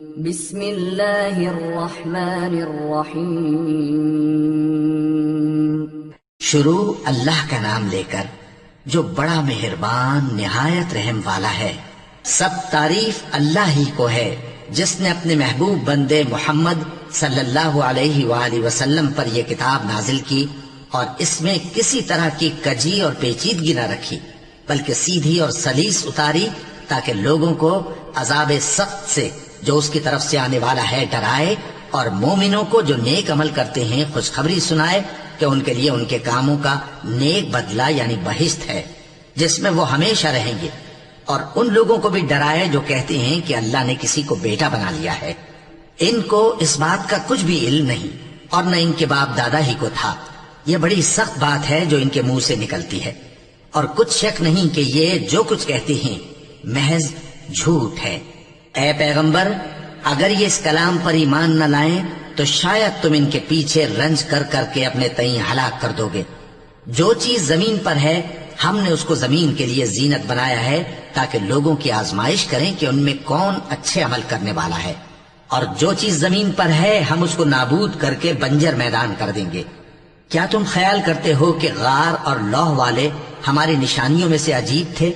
بسم اللہ الرحمن الرحیم۔ شروع اللہ کا نام لے کر جو بڑا مہربان نہایت رحم والا ہے۔ سب تعریف اللہ ہی کو ہے جس نے اپنے محبوب بندے محمد صلی اللہ علیہ وآلہ وسلم پر یہ کتاب نازل کی اور اس میں کسی طرح کی کجی اور پیچیدگی نہ رکھی بلکہ سیدھی اور سلیس اتاری تاکہ لوگوں کو عذاب سخت سے جو اس کی طرف سے آنے والا ہے ڈرائے اور مومنوں کو جو نیک عمل کرتے ہیں خوشخبری سنائے کہ ان کے لیے ان کے کاموں کا نیک بدلہ یعنی بہشت ہے جس میں وہ ہمیشہ رہیں گے، اور ان لوگوں کو بھی ڈرائے جو کہتے ہیں کہ اللہ نے کسی کو بیٹا بنا لیا ہے۔ ان کو اس بات کا کچھ بھی علم نہیں اور نہ ان کے باپ دادا ہی کو تھا۔ یہ بڑی سخت بات ہے جو ان کے منہ سے نکلتی ہے، اور کچھ شک نہیں کہ یہ جو کچھ کہتے ہیں محض جھوٹ ہے۔ اے پیغمبر، اگر یہ اس کلام پر ایمان نہ لائیں تو شاید تم ان کے پیچھے رنج کر کر کے اپنے تئیں ہلاک کر دو گے۔ جو چیز زمین پر ہے ہم نے اس کو زمین کے لیے زینت بنایا ہے تاکہ لوگوں کی آزمائش کریں کہ ان میں کون اچھے عمل کرنے والا ہے، اور جو چیز زمین پر ہے ہم اس کو نابود کر کے بنجر میدان کر دیں گے۔ کیا تم خیال کرتے ہو کہ غار اور لوح والے ہماری نشانیوں میں سے عجیب تھے؟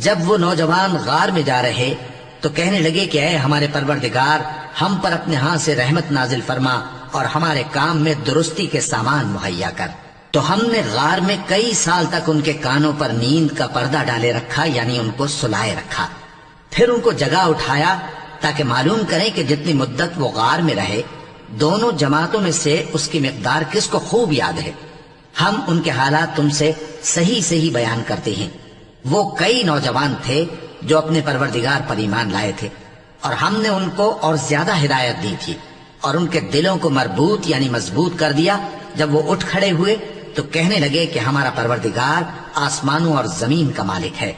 جب وہ نوجوان غار میں جا رہے تو کہنے لگے کہ اے ہمارے پروردگار، ہم پر اپنے ہاں سے رحمت نازل فرما اور ہمارے کام میں درستی کے سامان مہیا کر۔ تو ہم نے غار میں کئی سال تک ان کے کانوں پر نیند کا پردہ ڈالے رکھا، یعنی ان کو سلائے رکھا، پھر ان کو جگا اٹھایا تاکہ معلوم کریں کہ جتنی مدت وہ غار میں رہے دونوں جماعتوں میں سے اس کی مقدار کس کو خوب یاد ہے۔ ہم ان کے حالات تم سے صحیح صحیح بیان کرتے ہیں۔ وہ کئی نوجوان تھے جو اپنے پروردگار پر ایمان لائے تھے، اور ہم نے ان کو اور زیادہ ہدایت دی تھی اور ان کے دلوں کو مربوط یعنی مضبوط کر دیا۔ جب وہ اٹھ کھڑے ہوئے تو کہنے لگے کہ ہمارا پروردگار آسمانوں اور زمین کا مالک ہے،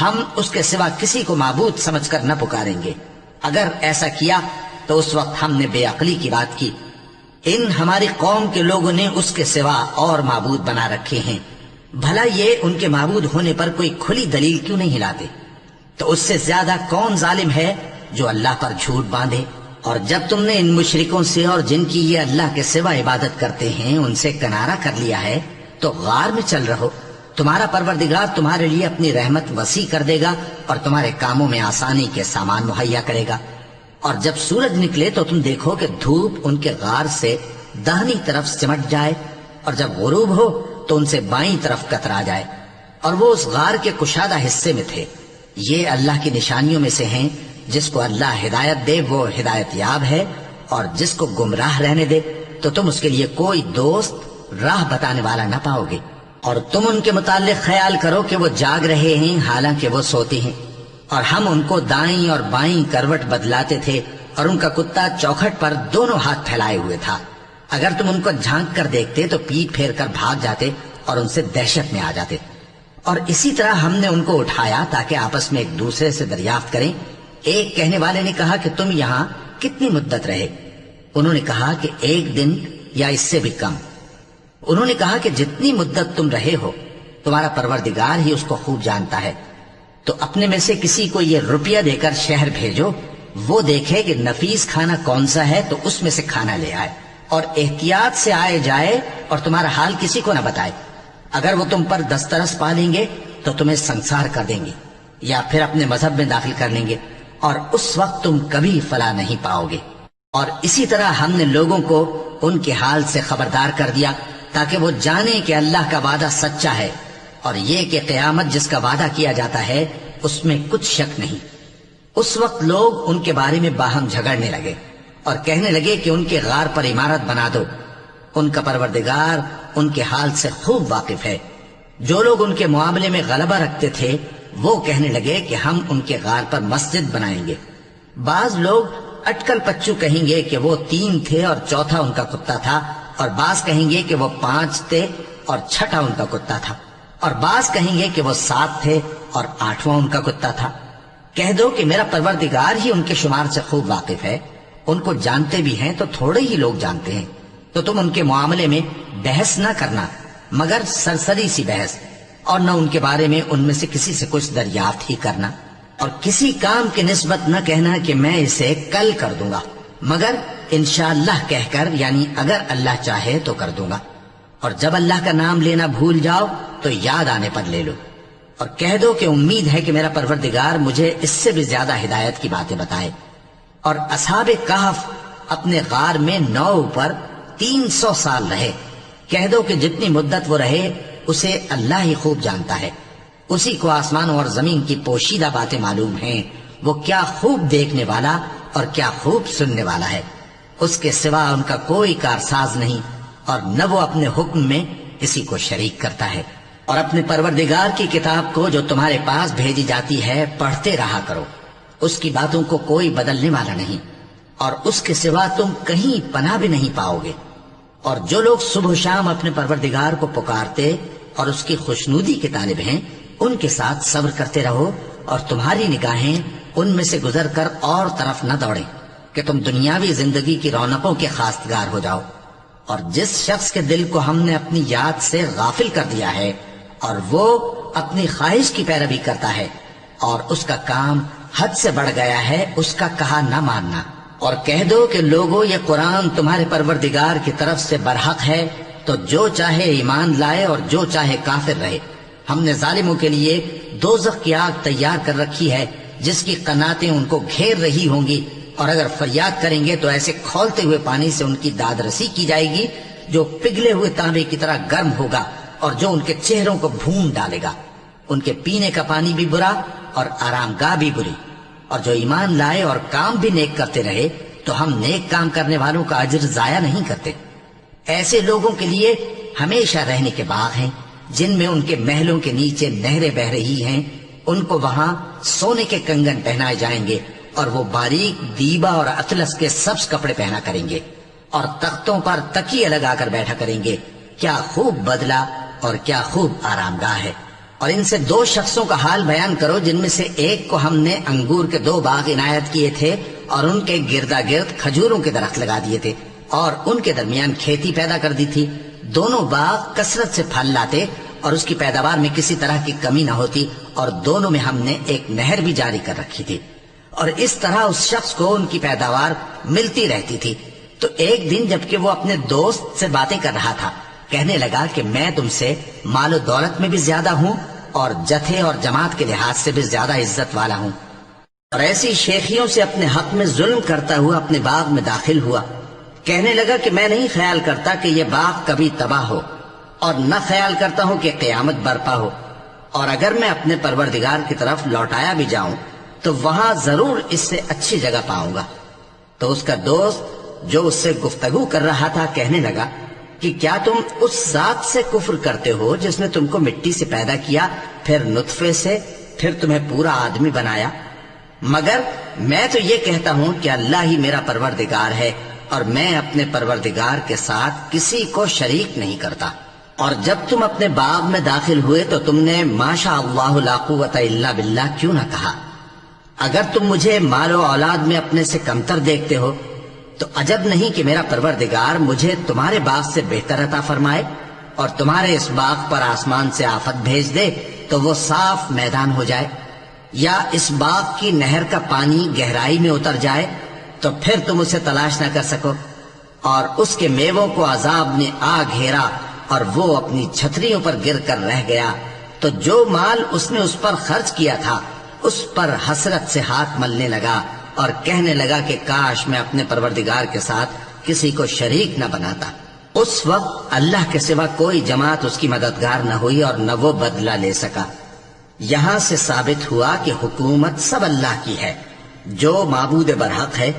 ہم اس کے سوا کسی کو معبود سمجھ کر نہ پکاریں گے۔ اگر ایسا کیا تو اس وقت ہم نے بے عقلی کی بات کی۔ ان ہماری قوم کے لوگوں نے اس کے سوا اور معبود بنا رکھے ہیں، بھلا یہ ان کے معبود ہونے پر کوئی کھلی دلیل کیوں نہیں لاتے؟ تو اس سے زیادہ کون ظالم ہے جو اللہ پر جھوٹ باندھے؟ اور جب تم نے ان مشرکوں سے اور جن کی یہ اللہ کے سوا عبادت کرتے ہیں ان سے کنارہ کر لیا ہے تو غار میں چل رہو، تمہارا پروردگار تمہارے لیے اپنی رحمت وسیع کر دے گا اور تمہارے کاموں میں آسانی کے سامان مہیا کرے گا۔ اور جب سورج نکلے تو تم دیکھو کہ دھوپ ان کے غار سے داہنی طرف سمٹ جائے، اور جب غروب ہو تو ان سے بائیں طرف کترا جائے، اور وہ اس غار کے کشادہ حصے میں تھے۔ یہ اللہ کی نشانیوں میں سے ہیں، جس کو اللہ ہدایت دے وہ ہدایت یاب ہے، اور جس کو گمراہ رہنے دے تو تم اس کے لیے کوئی دوست راہ بتانے والا نہ پاؤ گے۔ اور تم ان کے متعلق خیال کرو کہ وہ جاگ رہے ہیں حالانکہ وہ سوتے ہیں، اور ہم ان کو دائیں اور بائیں کروٹ بدلاتے تھے، اور ان کا کتا چوکھٹ پر دونوں ہاتھ پھیلائے ہوئے تھا۔ اگر تم ان کو جھانک کر دیکھتے تو پیٹ پھیر کر بھاگ جاتے اور ان سے دہشت میں آ جاتے۔ اور اسی طرح ہم نے ان کو اٹھایا تاکہ آپس میں ایک دوسرے سے دریافت کریں۔ ایک کہنے والے نے کہا کہ تم یہاں کتنی مدت رہے؟ انہوں نے کہا کہ 1 دن یا اس سے بھی کم۔ انہوں نے کہا کہ جتنی مدت تم رہے ہو تمہارا پروردگار ہی اس کو خوب جانتا ہے، تو اپنے میں سے کسی کو یہ روپیہ دے کر شہر بھیجو، وہ دیکھے کہ نفیس کھانا کون سا ہے تو اس میں سے کھانا لے آئے، اور احتیاط سے آئے جائے اور تمہارا حال کسی کو نہ بتائے۔ اگر وہ تم پر دسترس پا لیں گے تو تمہیں سنسار کر دیں گے یا پھر اپنے مذہب میں داخل کر لیں گے، اور اس وقت تم کبھی فلاح نہیں پاؤ گے۔ اور اسی طرح ہم نے لوگوں کو ان کے حال سے خبردار کر دیا تاکہ وہ جانیں کہ اللہ کا وعدہ سچا ہے، اور یہ کہ قیامت جس کا وعدہ کیا جاتا ہے اس میں کچھ شک نہیں۔ اس وقت لوگ ان کے بارے میں باہم جھگڑنے لگے اور کہنے لگے کہ ان کے غار پر عمارت بنا دو۔ ان کا پروردگار ان کے حال سے خوب واقف ہے۔ جو لوگ ان کے معاملے میں غلبہ رکھتے تھے وہ کہنے لگے کہ ہم ان کے غار پر مسجد بنائیں گے۔ بعض لوگ اٹکل پچو کہیں گے کہ وہ 3 تھے اور چوتھا ان کا کتا تھا، اور بعض کہیں گے کہ وہ 5 تھے اور چھٹا ان کا کتا تھا، اور بعض کہیں گے کہ وہ 7 تھے اور 8واں ان کا کتا تھا۔ کہہ دو کہ میرا پروردگار ہی ان کے شمار سے خوب واقف ہے، ان کو جانتے بھی ہیں تو تھوڑے ہی لوگ جانتے ہیں۔ تو تم ان کے معاملے میں بحث نہ کرنا مگر سرسری سی بحث، اور نہ ان کے بارے میں ان میں سے کسی سے کچھ دریافت ہی کرنا۔ اور کسی کام کی نسبت نہ کہنا کہ میں اسے کل کر دوں گا، مگر انشاءاللہ کہہ کر، یعنی اگر اللہ چاہے تو کر دوں گا۔ اور جب اللہ کا نام لینا بھول جاؤ تو یاد آنے پر لے لو، اور کہہ دو کہ امید ہے کہ میرا پروردگار مجھے اس سے بھی زیادہ ہدایت کی باتیں بتائے۔ اور اصحاب کہف اپنے غار میں 9 پر 300 سال رہے۔ کہہ دو کہ جتنی مدت وہ رہے اسے اللہ ہی خوب جانتا ہے، اسی کو آسمانوں اور زمین کی پوشیدہ باتیں معلوم ہیں، وہ کیا خوب دیکھنے والا اور کیا خوب سننے والا ہے۔ اس کے سوا ان کا کوئی کارساز نہیں، اور نہ وہ اپنے حکم میں کسی کو شریک کرتا ہے۔ اور اپنے پروردگار کی کتاب کو جو تمہارے پاس بھیجی جاتی ہے پڑھتے رہا کرو، اس کی باتوں کو کوئی بدلنے والا نہیں، اور اس کے سوا تم کہیں پناہ بھی نہیں پاؤ گے۔ اور جو لوگ صبح و شام اپنے پروردگار کو پکارتے اور اس کی خوشنودی کے طالب ہیں، ان کے ساتھ صبر کرتے رہو، اور تمہاری نگاہیں ان میں سے گزر کر اور طرف نہ دوڑیں کہ تم دنیاوی زندگی کی رونقوں کے خواستگار ہو جاؤ۔ اور جس شخص کے دل کو ہم نے اپنی یاد سے غافل کر دیا ہے اور وہ اپنی خواہش کی پیروی کرتا ہے اور اس کا کام حد سے بڑھ گیا ہے، اس کا کہا نہ ماننا۔ اور کہہ دو کہ لوگو یہ قرآن تمہارے پروردگار کی طرف سے برحق ہے، تو جو چاہے ایمان لائے اور جو چاہے کافر رہے۔ ہم نے ظالموں کے لیے دوزخ کی آگ تیار کر رکھی ہے جس کی قناتیں ان کو گھیر رہی ہوں گی، اور اگر فریاد کریں گے تو ایسے کھولتے ہوئے پانی سے ان کی داد رسی کی جائے گی جو پگھلے ہوئے تانبے کی طرح گرم ہوگا، اور جو ان کے چہروں کو بھون ڈالے گا۔ ان کے پینے کا پانی بھی برا اور آرام گاہ بھی بری۔ اور جو ایمان لائے اور کام بھی نیک کرتے رہے تو ہم نیک کام کرنے والوں کا اجر ضائع نہیں کرتے۔ ایسے لوگوں کے لیے ہمیشہ رہنے کے باغ ہیں جن میں ان کے محلوں کے نیچے نہریں بہ رہی ہیں، ان کو وہاں سونے کے کنگن پہنائے جائیں گے، اور وہ باریک دیبا اور اطلس کے سبز کپڑے پہنا کریں گے، اور تختوں پر تکیے لگا کر بیٹھا کریں گے۔ کیا خوب بدلہ اور کیا خوب آرام گاہ ہے۔ اور ان سے 2 شخصوں کا حال بیان کرو جن میں سے ایک کو ہم نے انگور کے 2 باغ عنایت کیے تھے اور ان کے گردا گرد کھجوروں کے درخت لگا دیے تھے اور ان کے درمیان کھیتی پیدا کر دی تھی۔ دونوں باغ کثرت سے پھل لاتے اور اس کی پیداوار میں کسی طرح کی کمی نہ ہوتی، اور دونوں میں ہم نے ایک نہر بھی جاری کر رکھی تھی، اور اس طرح اس شخص کو ان کی پیداوار ملتی رہتی تھی۔ تو ایک دن جبکہ وہ اپنے دوست سے باتیں کر رہا تھا، کہنے لگا کہ میں تم سے مال و دولت میں بھی زیادہ ہوں اور جتھے اور جماعت کے لحاظ سے بھی زیادہ عزت والا ہوں، اور ایسی شیخیوں سے اپنے حق میں ظلم کرتا ہوا اپنے باغ میں داخل ہوا۔ کہنے لگا کہ میں نہیں خیال کرتا کہ یہ باغ کبھی تباہ ہو، اور نہ خیال کرتا ہوں کہ قیامت برپا ہو، اور اگر میں اپنے پروردگار کی طرف لوٹایا بھی جاؤں تو وہاں ضرور اس سے اچھی جگہ پاؤں گا۔ تو اس کا دوست جو اس سے گفتگو کر رہا تھا کہنے لگا کہ کیا تم اس ذات سے کفر کرتے ہو جس نے تم کو مٹی سے پیدا کیا، پھر نطفے سے، پھر تمہیں پورا آدمی بنایا؟ مگر میں تو یہ کہتا ہوں کہ اللہ ہی میرا پروردگار ہے، اور میں اپنے پروردگار کے ساتھ کسی کو شریک نہیں کرتا۔ اور جب تم اپنے باغ میں داخل ہوئے تو تم نے ماشاء اللہ لا قوت الا باللہ کیوں نہ کہا؟ اگر تم مجھے مال و اولاد میں اپنے سے کمتر دیکھتے ہو تو عجب نہیں کہ میرا پروردگار مجھے تمہارے باغ سے بہتر عطا فرمائے، اور تمہارے اس باغ پر آسمان سے آفت بھیج دے تو وہ صاف میدان ہو جائے، یا اس باغ کی نہر کا پانی گہرائی میں اتر جائے تو پھر تم اسے تلاش نہ کر سکو، اور اس کے میووں کو عذاب نے آ گھیرا اور وہ اپنی چھتریوں پر گر کر رہ گیا، تو جو مال اس نے اس پر خرچ کیا تھا اس پر حسرت سے ہاتھ ملنے لگا اور کہنے لگا کہ کاش میں اپنے پروردگار کے ساتھ کسی کو شریک نہ بناتا۔ اس وقت اللہ کے سوا کوئی جماعت اس کی مددگار نہ ہوئی اور نہ وہ بدلہ لے سکا۔ یہاں سے ثابت ہوا کہ حکومت سب اللہ کی ہے، جو معبود برحق ہے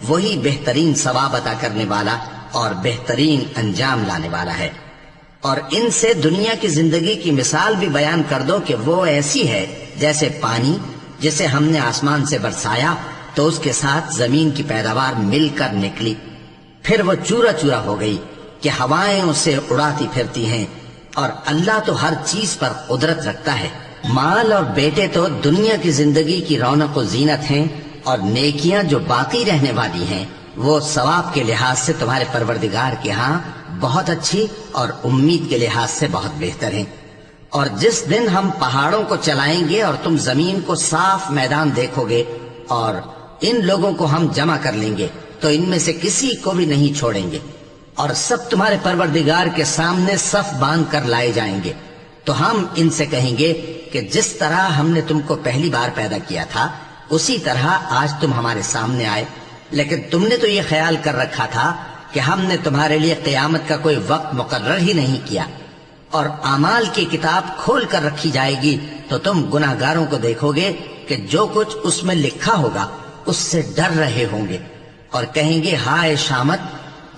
وہی بہترین ثواب عطا کرنے والا اور بہترین انجام لانے والا ہے۔ اور ان سے دنیا کی زندگی کی مثال بھی بیان کر دو کہ وہ ایسی ہے جیسے پانی جسے ہم نے آسمان سے برسایا تو اس کے ساتھ زمین کی پیداوار مل کر نکلی، پھر وہ چورا چورا ہو گئی کہ ہوائیں اسے اڑاتی پھرتی ہیں، اور اللہ تو ہر چیز پر قدرت رکھتا ہے۔ مال اور بیٹے تو دنیا کی زندگی کی رونق و زینت ہیں، اور نیکیاں جو باقی رہنے والی ہیں وہ ثواب کے لحاظ سے تمہارے پروردگار کے ہاں بہت اچھی اور امید کے لحاظ سے بہت بہتر ہیں۔ اور جس دن ہم پہاڑوں کو چلائیں گے اور تم زمین کو صاف میدان دیکھو گے اور ان لوگوں کو ہم جمع کر لیں گے تو ان میں سے کسی کو بھی نہیں چھوڑیں گے، اور سب تمہارے پروردگار کے سامنے صف باندھ کر لائے جائیں گے۔ تو ہم ان سے کہیں گے کہ جس طرح ہم نے تم کو پہلی بار پیدا کیا تھا اسی طرح آج تم ہمارے سامنے آئے، لیکن تم نے تو یہ خیال کر رکھا تھا کہ ہم نے تمہارے لیے قیامت کا کوئی وقت مقرر ہی نہیں کیا، اور اعمال کی کتاب کھول کر رکھی جائے گی تو تم گناہگاروں کو دیکھو گے کہ جو کچھ اس میں لکھا ہوگا اس سے ڈر رہے ہوں گے، اور کہیں گے ہائے شامت،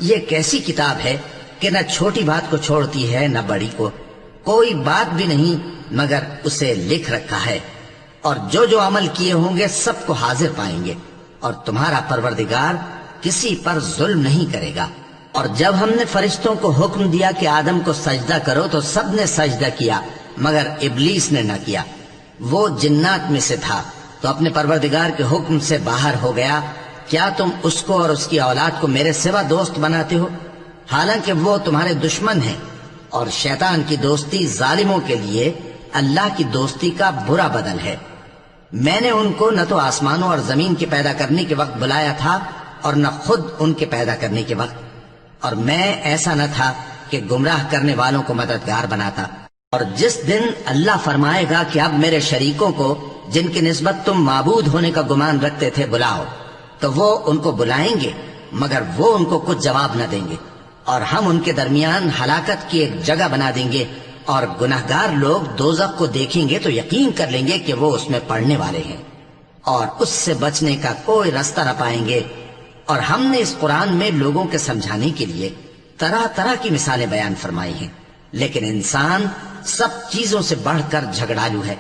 یہ کیسی کتاب ہے کہ نہ چھوٹی بات کو چھوڑتی ہے نہ بڑی کو، کوئی بات بھی نہیں مگر اسے لکھ رکھا ہے، اور جو جو عمل کیے ہوں گے سب کو حاضر پائیں گے، اور تمہارا پروردگار کسی پر ظلم نہیں کرے گا۔ اور جب ہم نے فرشتوں کو حکم دیا کہ آدم کو سجدہ کرو تو سب نے سجدہ کیا مگر ابلیس نے نہ کیا، وہ جنات میں سے تھا تو اپنے پروردگار کے حکم سے باہر ہو گیا۔ کیا تم اس کو اور اس کی اولاد کو میرے سوا دوست بناتے ہو، حالانکہ وہ تمہارے دشمن ہیں، اور شیطان کی دوستی ظالموں کے لیے اللہ کی دوستی کا برا بدل ہے۔ میں نے ان کو نہ تو آسمانوں اور زمین کے پیدا کرنے کے وقت بلایا تھا اور نہ خود ان کے پیدا کرنے کے وقت، اور میں ایسا نہ تھا کہ گمراہ کرنے والوں کو مددگار بناتا۔ اور جس دن اللہ فرمائے گا کہ اب میرے شریکوں کو جن کی نسبت تم معبود ہونے کا گمان رکھتے تھے بلاؤ، تو وہ ان کو بلائیں گے مگر وہ ان کو کچھ جواب نہ دیں گے، اور ہم ان کے درمیان ہلاکت کی ایک جگہ بنا دیں گے، اور گناہگار لوگ دوزخ کو دیکھیں گے تو یقین کر لیں گے کہ وہ اس میں پڑنے والے ہیں، اور اس سے بچنے کا کوئی راستہ نہ پائیں گے۔ اور ہم نے اس قرآن میں لوگوں کے سمجھانے کے لیے طرح طرح کی مثالیں بیان فرمائی ہیں، لیکن انسان سب چیزوں سے بڑھ کر جھگڑالو ہے،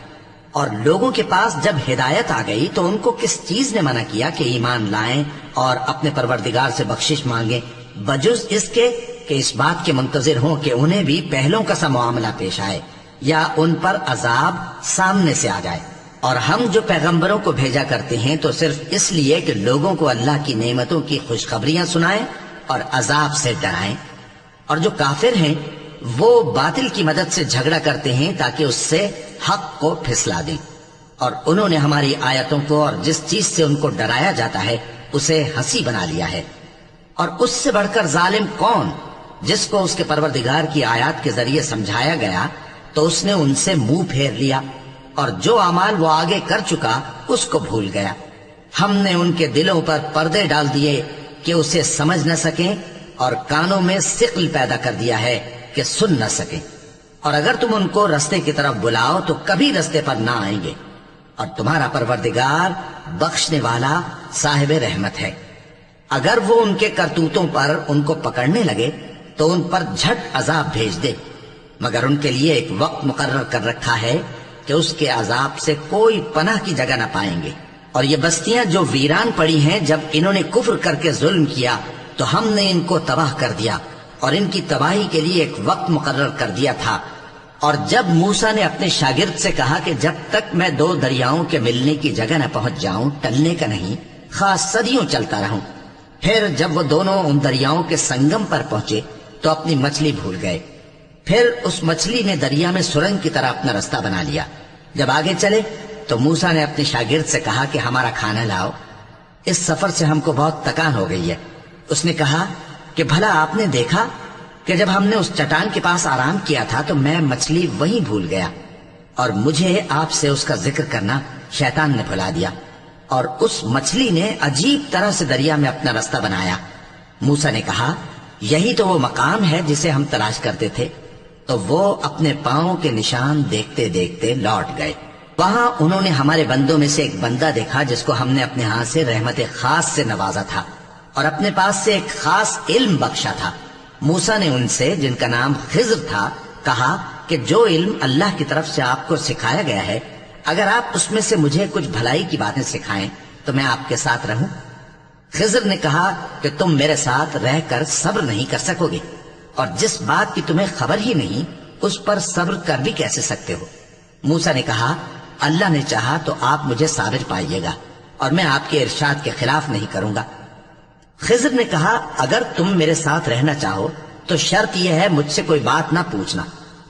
اور لوگوں کے پاس جب ہدایت آ گئی تو ان کو کس چیز نے منع کیا کہ ایمان لائیں اور اپنے پروردگار سے بخشش مانگیں، بجز اس کے کہ اس بات کے منتظر ہوں کہ انہیں بھی پہلوں کا سا معاملہ پیش آئے یا ان پر عذاب سامنے سے آ جائے۔ اور ہم جو پیغمبروں کو بھیجا کرتے ہیں تو صرف اس لیے کہ لوگوں کو اللہ کی نعمتوں کی خوشخبریاں سنائیں اور عذاب سے ڈرائیں، اور جو کافر ہیں وہ باطل کی مدد سے جھگڑا کرتے ہیں تاکہ اس سے حق کو پھسلا دیں، اور انہوں نے ہماری آیتوں کو اور جس چیز سے ان کو ڈرایا جاتا ہے اسے ہنسی بنا لیا ہے۔ اور اس سے بڑھ کر ظالم کون، جس کو اس کے پروردگار کی آیات کے ذریعے سمجھایا گیا تو اس نے ان سے منہ پھیر لیا، اور جو اعمال وہ آگے کر چکا اس کو بھول گیا۔ ہم نے ان کے دلوں پر پردے ڈال دیے کہ اسے سمجھ نہ سکیں، اور کانوں میں ثقل پیدا کر دیا ہے کہ سن نہ سکیں، اور اگر تم ان کو رستے کی طرف بلاؤ تو کبھی رستے پر نہ آئیں گے، اور تمہارا پروردگار بخشنے والا صاحب رحمت ہے۔ اگر وہ ان کے کرتوتوں پر ان کو پکڑنے لگے تو ان پر جھٹ عذاب بھیج دے، مگر ان کے لیے ایک وقت مقرر کر رکھا ہے کہ اس کے عذاب سے کوئی پناہ کی جگہ نہ پائیں گے۔ اور یہ بستیاں جو ویران پڑی ہیں، جب انہوں نے کفر کر کے ظلم کیا تو ہم نے ان کو تباہ کر دیا، اور ان کی تباہی کے لیے ایک وقت مقرر کر دیا تھا۔ اور جب موسیٰ نے اپنے شاگرد سے کہا کہ جب تک میں دو دریاؤں کے ملنے کی جگہ نہ پہنچ جاؤں ٹلنے کا نہیں، خاص صدیوں چلتا رہوں، پھر جب وہ دونوں ان دریاؤں کے سنگم پر پہنچے تو اپنی مچھلی بھول گئے، پھر اس مچھلی نے دریا میں سرنگ کی طرح اپنا راستہ بنا لیا۔ جب آگے چلے تو موسیٰ نے اپنے شاگرد سے کہا کہ ہمارا کھانا لاؤ، اس سفر سے ہم کو بہت تکان ہو گئی ہے۔ اس نے کہا کہ بھلا آپ نے دیکھا کہ جب ہم نے اس چٹان کے پاس آرام کیا تھا تو میں مچھلی وہیں بھول گیا، اور مجھے آپ سے اس کا ذکر کرنا شیطان نے بھلا دیا، اور اس مچھلی نے عجیب طرح سے دریا میں اپنا راستہ بنایا۔ موسیٰ نے کہا یہی تو وہ مقام ہے جسے ہم تلاش کرتے تھے، تو وہ اپنے پاؤں کے نشان دیکھتے دیکھتے لوٹ گئے۔ وہاں انہوں نے ہمارے بندوں میں سے ایک بندہ دیکھا جس کو ہم نے اپنے ہاتھ سے رحمت خاص سے نوازا تھا اور اپنے پاس سے ایک خاص علم بخشا تھا۔ موسیٰ نے ان سے جن کا نام خضر تھا کہا کہ جو علم اللہ کی طرف سے آپ کو سکھایا گیا ہے، اگر آپ اس میں سے مجھے کچھ بھلائی کی باتیں سکھائیں تو میں آپ کے ساتھ رہوں۔ خضر نے کہا کہ تم میرے ساتھ رہ کر صبر نہیں کر سکو گے، اور جس بات کی تمہیں خبر ہی نہیں اس پر صبر کر بھی کیسے سکتے ہو؟ موسیٰ نے کہا اللہ نے چاہا تو آپ مجھے صابر پائیے گا، اور میں آپ کے ارشاد کے خلاف نہیں کروں گا۔ خضر نے کہا اگر تم میرے ساتھ رہنا چاہو تو شرط یہ ہے مجھ سے کوئی بات نہ پوچھنا،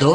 2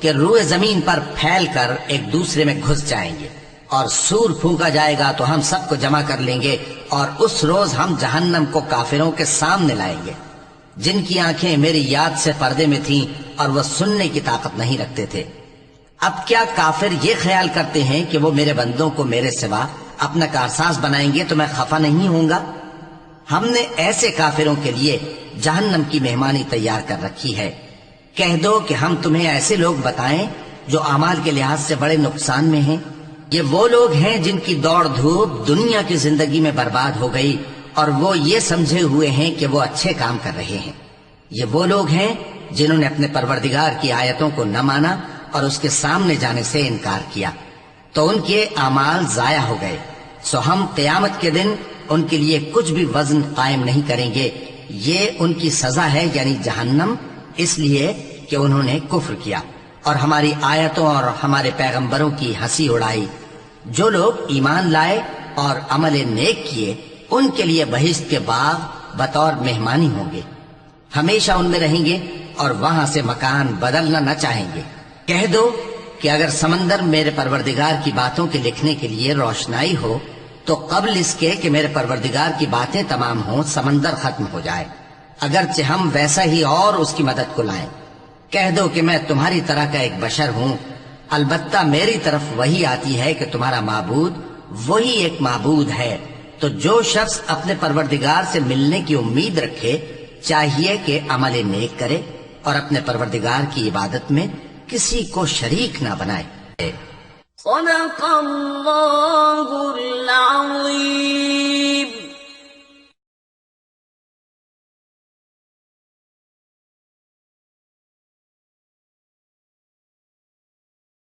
کہ روئے زمین پر پھیل کر ایک دوسرے میں گھس جائیں گے، اور سور پھونکا جائے گا تو ہم سب کو جمع کر لیں گے، اور اس روز ہم جہنم کو کافروں کے سامنے لائیں گے جن کی آنکھیں میری یاد سے پردے میں تھیں اور وہ سننے کی طاقت نہیں رکھتے تھے۔ اب کیا کافر یہ خیال کرتے ہیں کہ وہ میرے بندوں کو میرے سوا اپنا کارساز بنائیں گے تو میں خفا نہیں ہوں گا؟ ہم نے ایسے کافروں کے لیے جہنم کی مہمانی تیار کر رکھی ہے۔ کہہ دو کہ ہم تمہیں ایسے لوگ بتائیں جو اعمال کے لحاظ سے بڑے نقصان میں ہیں۔ یہ وہ لوگ ہیں جن کی دوڑ دھوپ دنیا کی زندگی میں برباد ہو گئی اور وہ یہ سمجھے ہوئے ہیں کہ وہ اچھے کام کر رہے ہیں۔ یہ وہ لوگ ہیں جنہوں نے اپنے پروردگار کی آیتوں کو نہ مانا اور اس کے سامنے جانے سے انکار کیا، تو ان کے اعمال ضائع ہو گئے۔ سو ہم قیامت کے دن ان کے لیے کچھ بھی وزن قائم نہیں کریں گے۔ یہ ان کی سزا ہے، یعنی جہنم، اس لیے کہ انہوں نے کفر کیا اور ہماری آیتوں اور ہمارے پیغمبروں کی ہنسی اڑائی۔ جو لوگ ایمان لائے اور عمل نیک کیے ان کے لیے بہشت کے باغ بطور مہمانی ہوں گے، ہمیشہ ان میں رہیں گے اور وہاں سے مکان بدلنا نہ چاہیں گے۔ کہہ دو کہ اگر سمندر میرے پروردگار کی باتوں کے لکھنے کے لیے روشنائی ہو تو قبل اس کے کہ میرے پروردگار کی باتیں تمام ہوں سمندر ختم ہو جائے، اگرچہ ہم ویسا ہی اور اس کی مدد کو لائیں۔ کہہ دو کہ میں تمہاری طرح کا ایک بشر ہوں، البتہ میری طرف وہی آتی ہے کہ تمہارا معبود وہی ایک معبود ہے۔ تو جو شخص اپنے پروردگار سے ملنے کی امید رکھے چاہیے کہ عمل نیک کرے اور اپنے پروردگار کی عبادت میں کسی کو شریک نہ بنائے۔ صدق اللہ العظیم۔